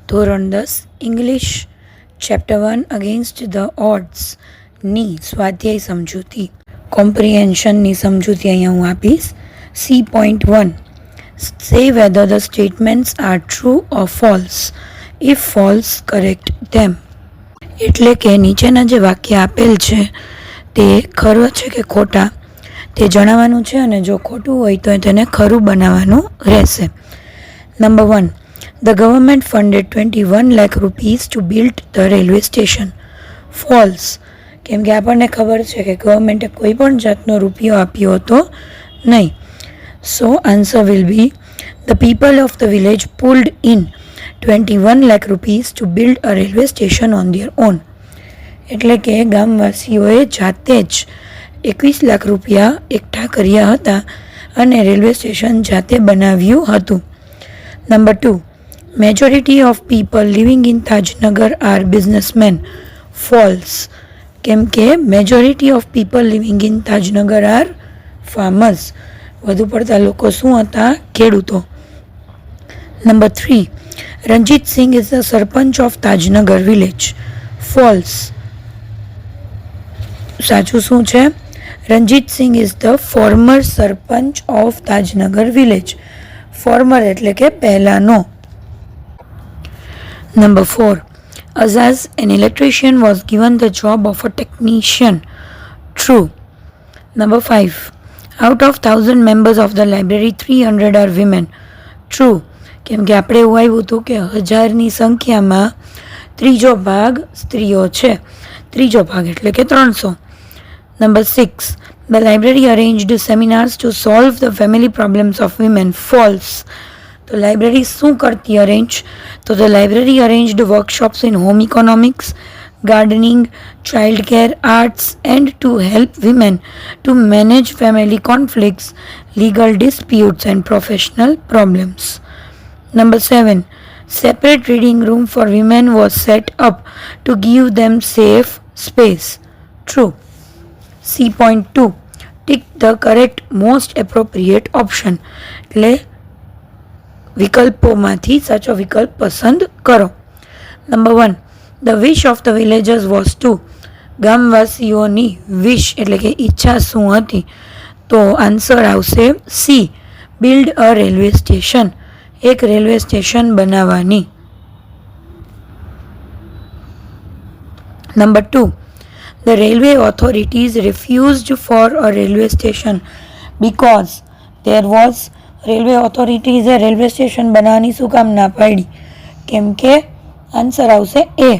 ધોરણ 10 English chapter 1 against the ઓડ્સની સ્વાધ્યાય સમજૂતી કોમ્પ્રિહેન્શનની સમજૂતી અહીંયા હું આપીશ. C.1 Say whether the statements are true or false. If false, correct them. એટલે કે નીચેના જે વાક્ય આપેલ છે તે ખરું છે કે ખોટા તે જણાવવાનું છે અને જો ખોટું હોય તો તેને ખરું બનાવવાનું રહેશે. Number 1. The government funded 21 lakh rupees to build the railway station. False. કેમ કે આપણને ખબર છે કે ગવર્મેન્ટે કોઈ પણ જાતનો રૂપિયો આપ્યો હતો નહીં. So answer will be the people of the village pulled in 21 lakh rupees to build a railway station on their own. એટલે કે ગામવાસીઓએ જાતે જ 21 લાખ રૂપિયા એકઠા કર્યા હતા અને રેલવે સ્ટેશન જાતે બનાવ્યું હતું. Number 2. Majority of people living in Tajnagar are businessmen. False. કેમ કે majority of people living in Tajnagar are farmers. વધુ પડતા લોકો શું હતા? ખેડૂતો. Number 3. Ranjit Singh is the sarpanch of Tajnagar village. False. સાચું શું છે? Ranjit Singh is the former sarpanch of Tajnagar village. Former એટલે કે પહેલાનો. Number 4. Azaz, an electrician, was given the job of a technician. True. Number 5. Out of 1000 members of the library, 300 are women. True. કેમ કે આપણે એવું આવ્યું હતું કે 1000ની સંખ્યામાં ત્રીજો ભાગ સ્ત્રીઓ છે. ત્રીજો ભાગ એટલે કે 300. Number 6. The library arranged seminars to solve the family problems of women. False. તો લાઇબ્રેરી શું કરતી અરેન્જ? તો the library arranged workshops in home economics, gardening, child care, arts and to help women to manage family conflicts, legal disputes and professional problems. Number 7. Separate reading room for women was set up to give them safe space. True. C.2. Tick the correct most appropriate option. એટલે વિકલ્પોમાંથી સાચો વિકલ્પ પસંદ કરો. Number 1. The wish of the villagers was to. ગામવાસીઓની વિશ એટલે કે ઈચ્છા શું હતી? તો આન્સર આવશે C. Build a railway station. એક રેલવે સ્ટેશન બનાવવાની. Number 2. The railway authorities refused for a railway station because there was. Railway ઓથોરિટીઝે રેલવે સ્ટેશન બનાવવાની શું કામ ના પાડી? કેમ કે આન્સર આવશે A.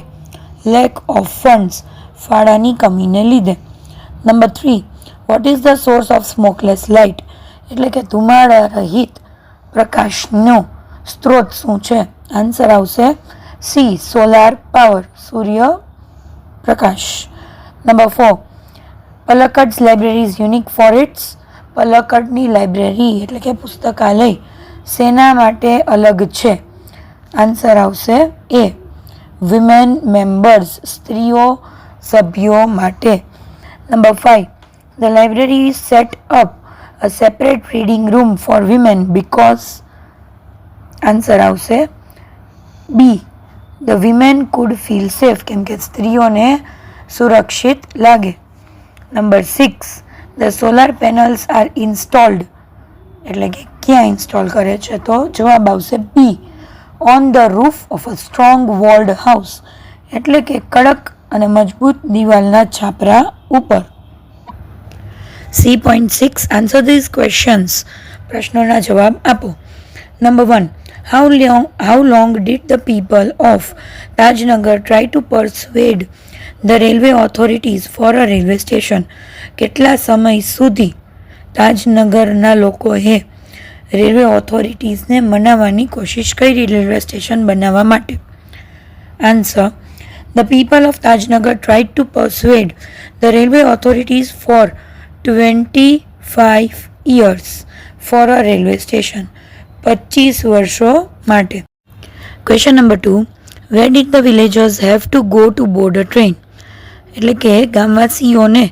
Lack of funds. ફાળાની કમીને લીધે. Number 3. What is the source of smokeless light? એટલે કે ધુમાડા રહિત પ્રકાશનો સ્ત્રોત શું છે? આન્સર આવશે C. Solar power. સૂર્ય પ્રકાશ. Number 4. Palakkad's library is unique for its. પલક્કડની લાઇબ્રેરી એટલે કે પુસ્તકાલય શેના માટે અલગ છે? આન્સર આવશે A. Women members. સ્ત્રીઓ સભ્યો માટે. Number 5. The library set up a separate reading room for women because. Answer આવશે B. The women could feel safe. કેમ કે સ્ત્રીઓને સુરક્ષિત લાગે. Number 6. The solar panels are installed. એટલે કે ક્યાં ઇન્સ્ટોલ કરે છે? તો જવાબ આવશે B. On the roof of a strong walled house. એટલે કે કડક અને મજબૂત દિવાલના છાપરા ઉપર. C.6 Answer these questions. પ્રશ્નોના જવાબ આપો. Number 1. How long did the people of Tajnagar try to persuade the railway authorities for a railway station? કેટલા સમય સુધી તાજનગરના લોકોએ રેલવે ઓથોરિટીઝને મનાવવાની કોશિશ કરી રેલવે સ્ટેશન બનાવવા માટે? Answer. The people of Tajnagar tried to persuade the railway authorities for 25 years for a railway station. 25 વર્ષો માટે. Question number 2. Where did the villagers have to go to board a train? એટલે કે ગામવાસીઓને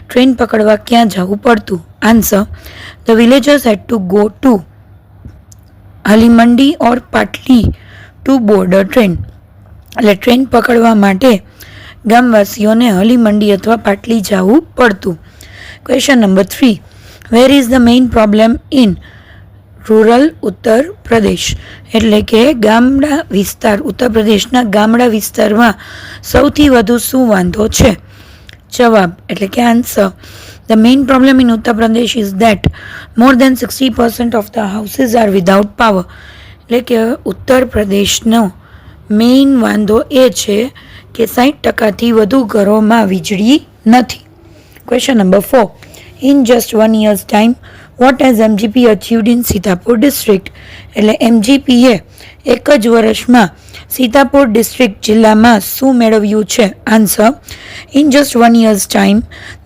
train પકડવા ક્યાં જવું પડતું? Answer. The villagers had to go to Halimandi or Patli to board a train. એટલે train પકડવા માટે ગામવાસીઓને હલી મંડી અથવા પાટલી જવું પડતું. Question number 3. Where is the main problem in rural Uttar Pradesh? એટલે કે ગામડા વિસ્તાર, ઉત્તર પ્રદેશના ગામડા વિસ્તારમાં સૌથી વધુ શું વાંધો છે? જવાબ એટલે કે answer. The main problem in Uttar Pradesh is that more than 60% of the houses are without power. એટલે કે ઉત્તર પ્રદેશનો મેઇન વાંધો એ છે કે 60%થી વધુ ઘરોમાં વીજળી નથી. Question number 4. In just 1 year's time, what has MGP achieved in Sitapur district? એટલે MGPએ એક જ વર્ષમાં સીતાપુર ડિસ્ટ્રિક્ટ જિલ્લામાં શું મેળવ્યું છે? Answer. In just 1 year's time,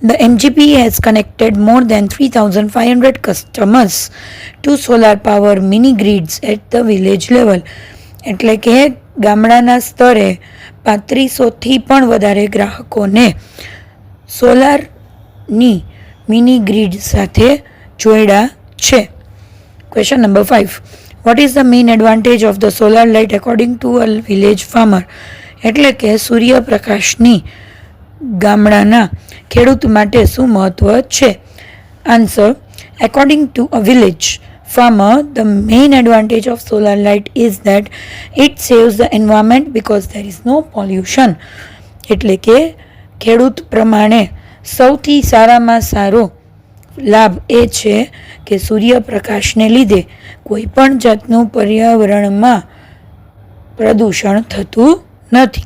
the MGP has connected more than 3,500 customers to solar power mini grids at the village level. એટલે કે ગામડાના સ્તરે 3500થી પણ વધારે ગ્રાહકોને સોલારની મિની ગ્રીડ સાથે જોડ્યા છે. Question number 5. What is the main advantage of the solar light according to a village farmer? એટલે કે સૂર્યપ્રકાશની ગામડાના ખેડૂત માટે શું મહત્વ છે? Answer. According to a village farmer, the main advantage of solar light is that it saves the environment because there is no pollution. એટલે કે ખેડૂત પ્રમાણે સૌથી સારામાં સારો લાભ એ છે કે સૂર્યપ્રકાશને લીધે કોઈ પણ જાતનું પર્યાવરણમાં પ્રદૂષણ થતું નથી.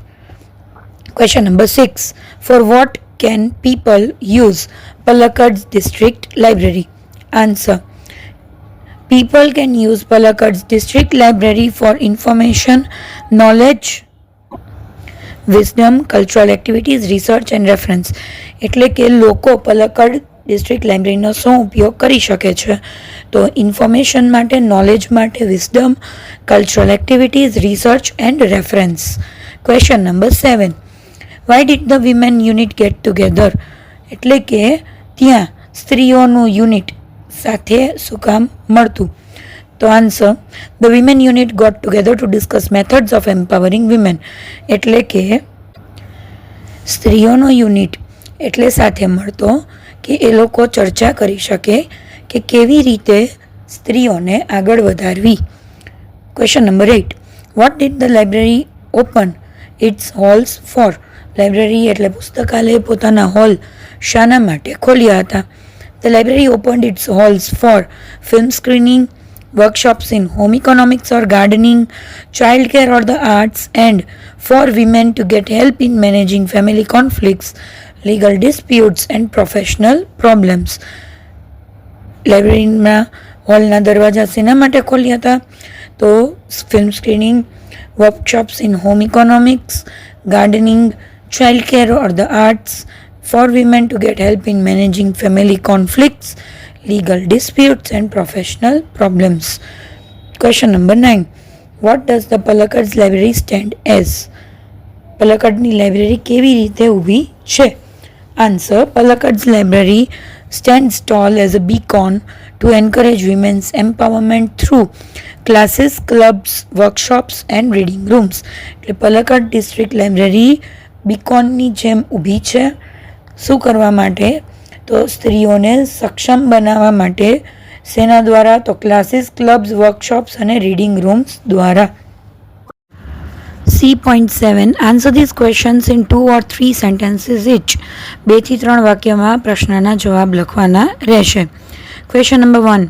Question number 6. For what can people use Palakkad's district library? Answer. People can use Palakkad's district library for information, knowledge, wisdom, cultural activities, research and reference. એટલે કે લોકો પલક્કડ ડિસ્ટ્રિક્ટ લાઇબ્રેરીનો શું ઉપયોગ કરી શકે છે? તો ઇન્ફોર્મેશન માટે, નોલેજ માટે, wisdom, cultural activities, research and reference. Question number 7. Why did the women unit get together? એટલે કે ત્યાં સ્ત્રીઓનું યુનિટ સાથે શું કામ મળતું? તો answer. The women unit got together to discuss methods of empowering women. એટલે કે સ્ત્રીઓનો યુનિટ એટલે સાથે મળતો કે એ લોકો ચર્ચા કરી શકે કે કેવી રીતે સ્ત્રીઓને આગળ વધારવી. Question number 8. What did the library open its halls for? Library એટલે પુસ્તકાલય પોતાના હોલ શાના માટે ખોલ્યા હતા? The library opened its halls for film screening, workshops in home economics or gardening, childcare or the arts, and for women to get help in managing family conflicts, legal disputes and professional problems. લાઇબ્રેરીના હોલના દરવાજા શેના માટે ખોલ્યા હતા? તો film screening, workshops in home economics, gardening, child care or the arts, for women to get help in managing family conflicts, legal disputes and professional problems. Question number 9. What does the Palakkad's library stand as? પલક્કડની library કેવી રીતે ઊભી છે? Answer. Palakkad's library stands tall as a beacon to encourage women's empowerment through classes, clubs, workshops and reading rooms. એટલે Palakkad district library બીકોનની જેમ ઊભી છે. શું કરવા માટે? તો સ્ત્રીઓને સક્ષમ બનાવવા માટે. શેના દ્વારા? તો ક્લાસીસ, ક્લબ્સ, વર્કશોપ્સ અને રીડિંગ રૂમ્સ દ્વારા. C.7. Answer these questions in 2 or 3 sentences each. 2 થી 3 વાક્યમાં પ્રશ્નના જવાબ લખવાના રહેશે. Question number 1.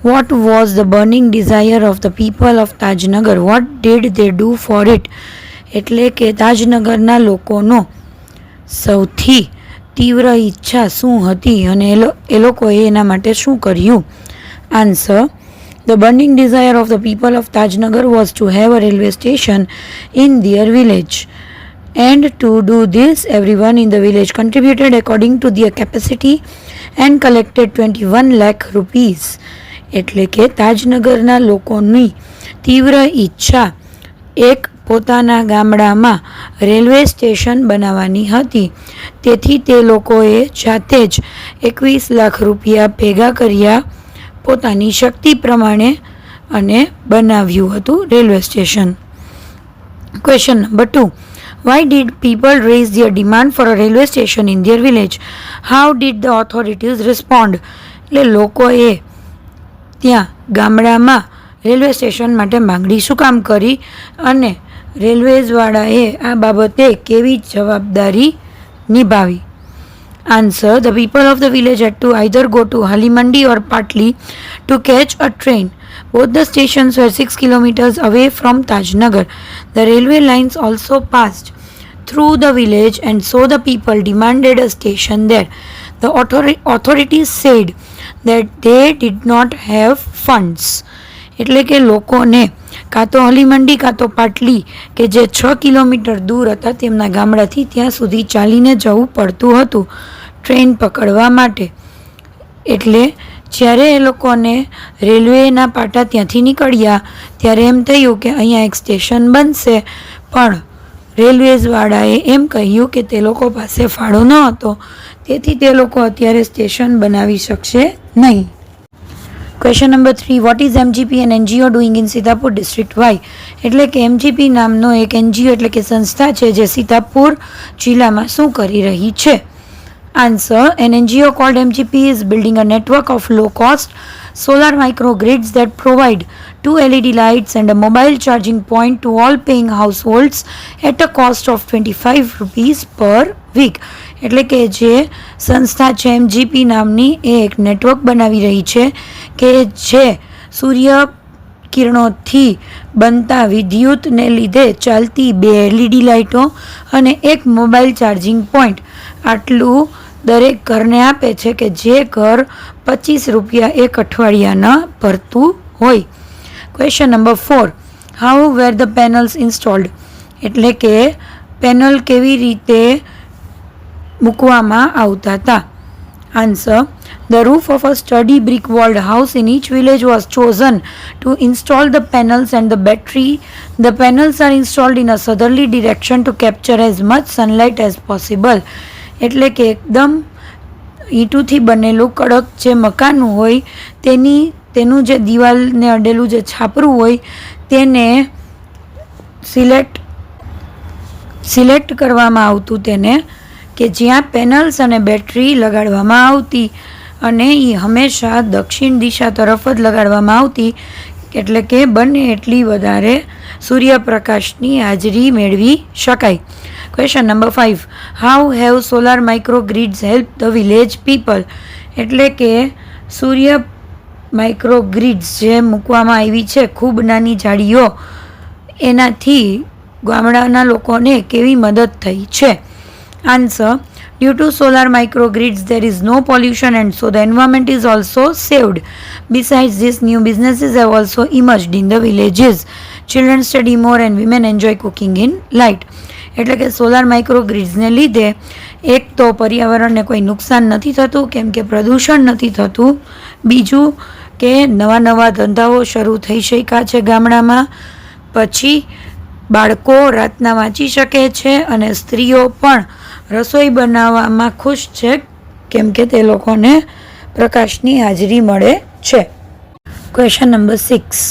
What was the burning desire of the people of Tajnagar? What did they do for it? એટલે કે તાજનગરના લોકોનો સૌથી તીવ્ર ઈચ્છા શું હતી અને એ લોકોએ એના માટે શું કર્યું? Answer. The burning desire of the people of Tajnagar was to have a railway station in their village. And to do this, everyone in the village contributed according to their capacity and collected 21 lakh rupees. એટલે કે તાજનગરના લોકોની તીવ્ર ઈચ્છા એક પોતાના ગામડામાં railway station બનાવવાની હતી. તેથી તે લોકોએ જાતે જ 21 લાખ રૂપિયા ભેગા કર્યા પોતાની શક્તિ પ્રમાણે અને બનાવ્યું હતું railway station. Question number 2. Why did people raise their demand for a railway station in their village? How did the authorities respond? એટલે લોકોએ ત્યાં ગામડામાં રેલવે સ્ટેશન માટે માંગણી શું કામ કરી અને રેલવેઝવાળાએ આ બાબતે કેવી જવાબદારી નિભાવી? Answer. The people of the village had to either go to Halimandi or Patli to catch a train. Both the stations were 6 kilometers away from Tajnagar. The railway lines also passed through the village, and so the people demanded a station there. The authorities said that they did not have funds. એટલે કે લોકોને કાં તો હલીમંડી કાં તો પાટલી કે જે 6 કિલોમીટર દૂર હતા તેમના ગામડાથી ત્યાં સુધી ચાલીને જવું પડતું હતું ટ્રેન પકડવા માટે. એટલે જ્યારે એ લોકોને રેલવેના પાટા ત્યાંથી નીકળ્યા ત્યારે એમ થયું કે અહીંયા એક સ્ટેશન બનશે, પણ રેલવેઝવાળાએ એમ કહ્યું કે તે લોકો પાસે ફાળો ન હતો, તેથી તે લોકો અત્યારે સ્ટેશન બનાવી શકશે નહીં. Question number 3. What is MGP and NGO doing in Sitapur district? Why? એટલે કે MGP નામનો એક NGO એટલે કે સંસ્થા છે જે સીતાપુર જિલ્લામાં શું કરી રહી છે? Answer. An NGO called MGP is building a network of low-cost solar microgrids that provide 2 LED lights and a mobile charging point to all paying households at a cost of 25 rupees per week. એટલે કે જે સંસ્થા છે MGP નામની એ એક network બનાવી રહી છે કે જે સૂર્ય કિરણોથી બનતા વિદ્યુતને લીધે ચાલતી 2 LED લાઇટો અને એક મોબાઈલ ચાર્જિંગ પોઈન્ટ આટલું દરેક ઘરને આપે છે કે જે ઘર 25 રૂપિયા એક અઠવાડિયાના ભરતું હોય. Question number 4. How were the panels installed? એટલે કે પેનલ કેવી રીતે મૂકવામાં આવતા હતા? Answer. The roof of a sturdy brick-walled house in each village was chosen to install the panels and the battery. The panels are installed in a southerly direction to capture as much sunlight as possible. એટલે કે એકદમ ઈંટુથી બનેલું કડક જે મકાન હોય તેનું જે દિવાલને અડેલું જે છાપરું હોય તેને સિલેક્ટ કરવામાં આવતું તેને કે જ્યાં પેનલ્સ અને બેટરી લગાડવામાં આવતી અને એ હંમેશા દક્ષિણ દિશા તરફ જ લગાડવામાં આવતી, એટલે કે બને એટલી વધારે સૂર્યપ્રકાશની હાજરી મેળવી શકાય. Question number 5. How have solar microgrids helped the village people? એટલે કે સૂર્ય માઇક્રોગ્રીડ્સ જે મૂકવામાં આવી છે ખૂબ નાની જાળીઓ, એનાથી ગામડાના લોકોને કેવી મદદ થઈ છે? Answer. Due to solar microgrids, there is no pollution and so the environment is also saved. Besides this, new businesses have also emerged in the villages. Children study more and women enjoy cooking in light. એટલે કે solar માઇક્રોગ્રીડ્સને લીધે એક તો પર્યાવરણને કોઈ નુકસાન નથી થતું કેમ કે પ્રદૂષણ નથી થતું, બીજું કે નવા નવા ધંધાઓ શરૂ થઈ શક્યા છે ગામડામાં, પછી બાળકો રાતના વાંચી શકે છે અને સ્ત્રીઓ પણ રસોઈ બનાવવામાં ખુશ છે કેમ કે તે લોકોને પ્રકાશની હાજરી મળે છે. Question number 6.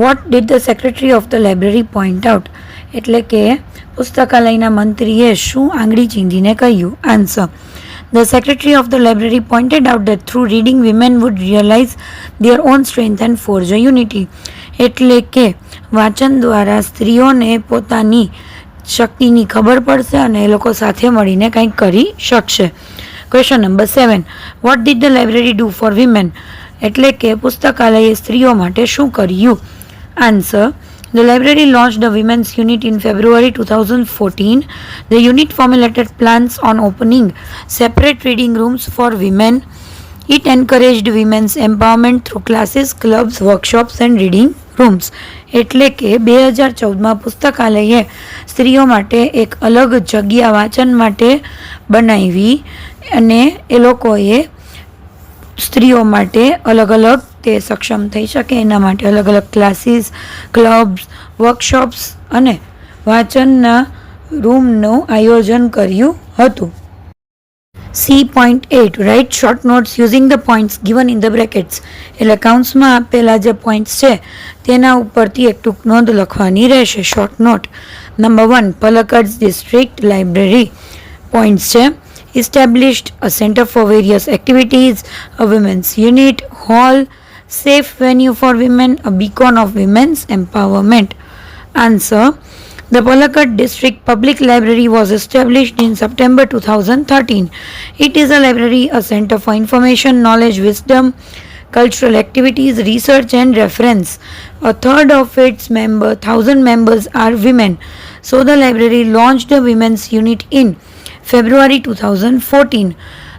What did the secretary of the library point out? એટલે કે પુસ્તકાલયના મંત્રીએ શું આંગળી ચીંધીને કહ્યું? Answer. The secretary of the library pointed out that through reading women would realize their own strength and forge a unity. એટલે કે વાંચન દ્વારા સ્ત્રીઓને પોતાની શક્તિની ખબર પડશે અને એ લોકો સાથે મળીને કંઈક કરી શકશે. Question number 7. What did the library do for women? એટલે કે પુસ્તકાલયે સ્ત્રીઓ માટે શું કર્યું? Answer. The library launched a women's unit in February 2014. The unit formulated plans on opening separate reading rooms for women. It encouraged women's empowerment through classes, clubs, workshops and reading rooms. એટલે કે 2014માં પુસ્તકાલયે સ્ત્રીઓ માટે એક અલગ જગ્યા વાંચન માટે બનાવી અને એ લોકોએ સ્ત્રીઓ માટે અલગ અલગ તે સક્ષમ થઈ શકે એના માટે અલગ અલગ ક્લાસીસ, ક્લબ્સ, વર્કશોપ્સ અને વાંચનના રૂમનું આયોજન કર્યું હતું. C.8 Write short notes using the points given in the brackets. એટલે કૌંસમાં આપેલા જે પોઈન્ટ્સ છે તેના ઉપરથી એક ટૂંક નોંધ લખવાની રહેશે. Short note. Number 1 Palakkad district library. Points છે established a center for various activities, a women's unit, hall, safe venue for women, a beacon of women's empowerment. Answer. The Palakkad District Public Library was established in September 2013. It is a library, a center for information, knowledge, wisdom, cultural activities, research and reference. A third of its 1,000 members are women. So the library launched a women's unit in February 2014.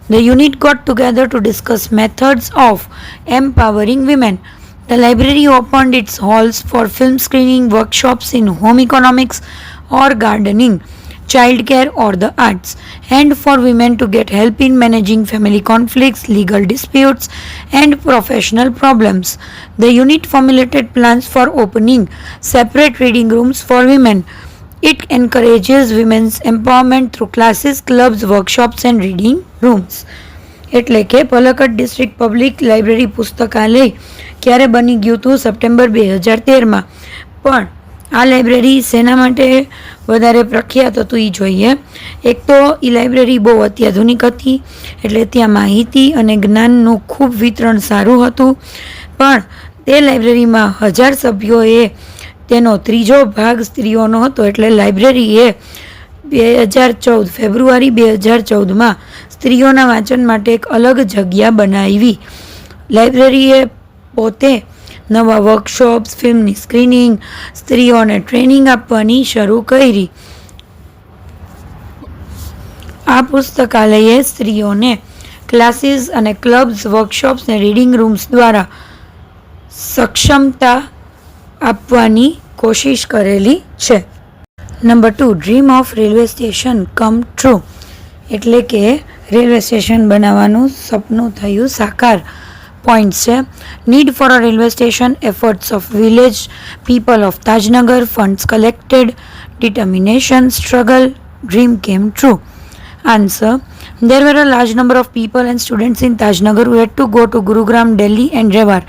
The unit got together to discuss methods of empowering women. The library opened its halls for film screening, workshops in home economics or gardening, childcare or the arts, and for women to get help in managing family conflicts, legal disputes, and professional problems. The unit formulated plans for opening separate reading rooms for women. It encourages women's empowerment through classes, clubs, workshops and reading rooms. એટલે કે Palakkad district public library પુસ્તકાલય ક્યારે બની ગયું હતું? September 2013માં. પણ આ library શેના માટે વધારે પ્રખ્યાત હતું એ જોઈએ. એક તો એ લાઇબ્રેરી બહુ અત્યાધુનિક હતી, એટલે ત્યાં માહિતી અને જ્ઞાનનું ખૂબ વિતરણ સારું હતું. પણ તે લાઇબ્રેરીમાં 1000 સભ્યોએ તેનો ત્રીજો ભાગ સ્ત્રીઓનો હતો. એટલે લાઇબ્રેરીએ 2014 ફેબ્રુઆરી 2014માં સ્ત્રીઓના વાંચન માટે એક અલગ જગ્યા બનાવી. લાઇબ્રેરીએ પોતે નવા વર્કશોપ્સ, ફિલ્મની સ્ક્રીનિંગ, સ્ત્રીઓને ટ્રેનિંગ આપવાની શરૂ કરી. આ પુસ્તકાલયે સ્ત્રીઓને ક્લાસીસ અને ક્લબ્સ, વર્કશોપ્સ અને રીડિંગ રૂમ્સ દ્વારા સક્ષમતા આપવાની કોશિશ કરેલી છે. Number 2 dream of railway station come true. એટલે કે રેલવે સ્ટેશન બનાવવાનું સપનું થયું સાકાર. પોઈન્ટ્સ છે need for a railway station, efforts of village people of Tajnagar, funds collected, determination, struggle, dream કેમ true. Answer. There were a large number of people and students in Tajnagar who had to go to Gurugram, Delhi and Rewar.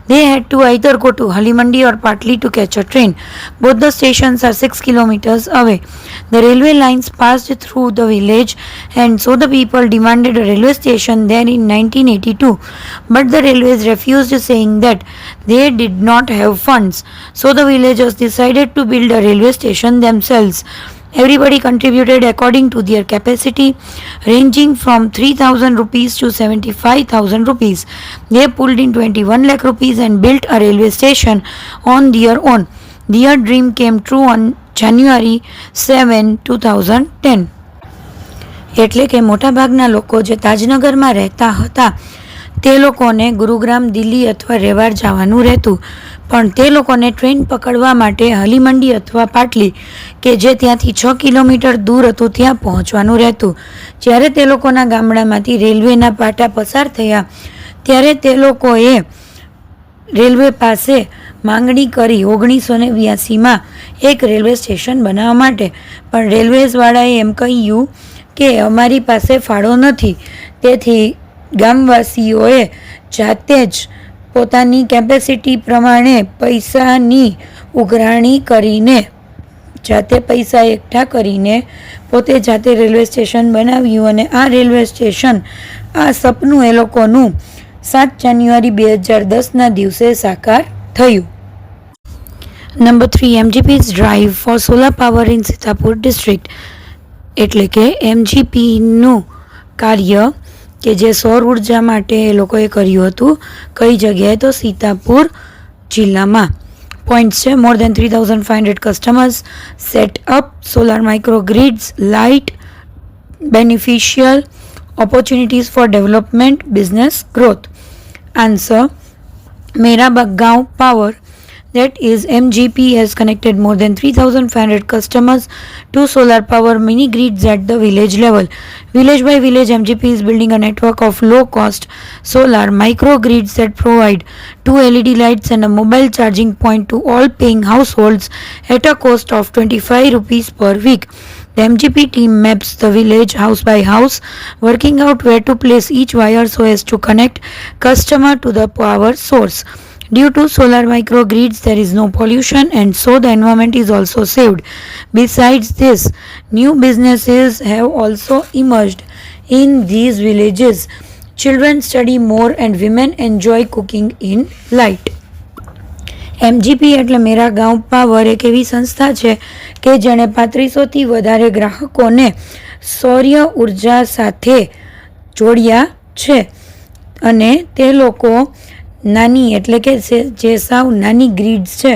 They had to either go to Halimandi or Patli to catch a train. Both the stations are 6 kilometers away. The railway lines passed through the village and so the people demanded a railway station there in 1982. But the railways refused, saying that they did not have funds. So the villagers decided to build a railway station themselves. Everybody contributed according to their capacity, ranging from 3,000 rupees to 75,000 rupees. They pulled in 21 lakh rupees and built a railway station on their own. Their dream came true on January 7, 2010. એટલે કે મોટાભાગના લોકો જે તાજનગરમાં રહેતા હતા તે લોકોને ગુરુગ્રામ, દિલ્હી અથવા રેવાર જવાનું રહેતું. પણ તે લોકોને ટ્રેન પકડવા માટે હલીમંડી અથવા પાટલી કે જે ત્યાંથી 6 કિલોમીટર દૂર હતું ત્યાં પહોંચવાનું રહેતું. જ્યારે તે લોકોના ગામડામાંથી રેલવેના પાટા પસાર થયા ત્યારે તે લોકોએ રેલવે પાસે માંગણી કરી 1982માં એક રેલવે સ્ટેશન બનાવવા માટે. પણ રેલવેઝવાળાએ એમ કહ્યું કે અમારી પાસે ફાળો નથી. તેથી ગામવાસીઓએ જાતે જ પોતાની કેપેસિટી પ્રમાણે પૈસાની ઉઘરાણી કરીને, જાતે પૈસા એકઠા કરીને પોતે જાતે રેલવે સ્ટેશન બનાવ્યું. અને આ રેલવે સ્ટેશન, આ સપનું એ લોકોનું 7 જાન્યુઆરી 2010ના દિવસે સાકાર થયું. Number 3 MGP's drive for solar power in Sitapur district. એટલે કે MGPનું કાર્ય કે જે સૌર ઉર્જા માટે એ લોકોએ કર્યું હતું. કઈ જગ્યાએ? તો સીતાપુર જિલ્લામાં. પોઈન્ટ્સ છે more than 3,500 customers, set up solar microgrids, light, beneficial, opportunities for development, business growth. Answer. Mera Gaon power, that is MGP, has connected more than 3,500 customers to solar power mini grids at the village level. Village by village, MGP is building a network of low cost solar micro grids that provide 2 LED lights and a mobile charging point to all paying households at a cost of 25 rupees per week. The MGP team maps the village house by house, working out where to place each wire so as to connect customer to the power source. Due to solar microgrids, there is no pollution, and so the environment is also saved. Besides this, new businesses have also emerged in these villages. Children study more and women enjoy cooking in light. MGP એટલે મેરા Gaon power એક એવી સંસ્થા છે કે જેણે 3500થી વધારે ગ્રાહકોને સૌર ઉર્જા સાથે જોડ્યા છે અને તે લોકો નાની એટલે કે જે સાવ નાની ગ્રીડ્સ છે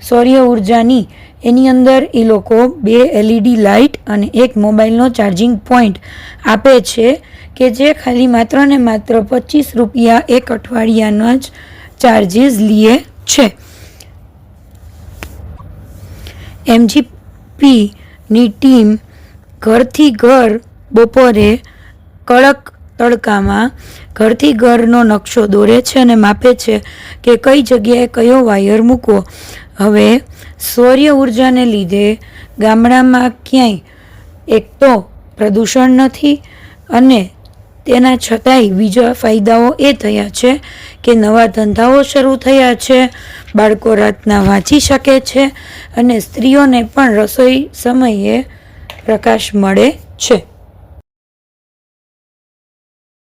સૌર ઉર્જાની એની અંદર એ લોકો 2 LED લાઇટ અને એક મોબાઈલનો ચાર્જિંગ પોઈન્ટ આપે છે કે જે ખાલી માત્ર ને માત્ર 25 રૂપિયા એક અઠવાડિયાના જ ચાર્જીસ લે છે. MGPની ટીમ ઘરથી ઘર બપોરે કડક તડકામાં ઘરથી ઘરનો નકશો દોરે છે અને માપે છે કે કઈ જગ્યાએ કયો વાયર મૂકવો. હવે સૌર ઉર્જાને લીધે ગામડામાં ક્યાંય એક તો પ્રદૂષણ નથી અને તેના છતાંય બીજા ફાયદાઓ એ થયા છે કે નવા ધંધાઓ શરૂ થયા છે, બાળકો રાતના વાંચી શકે છે અને સ્ત્રીઓને પણ રસોઈ સમયે પ્રકાશ મળે છે.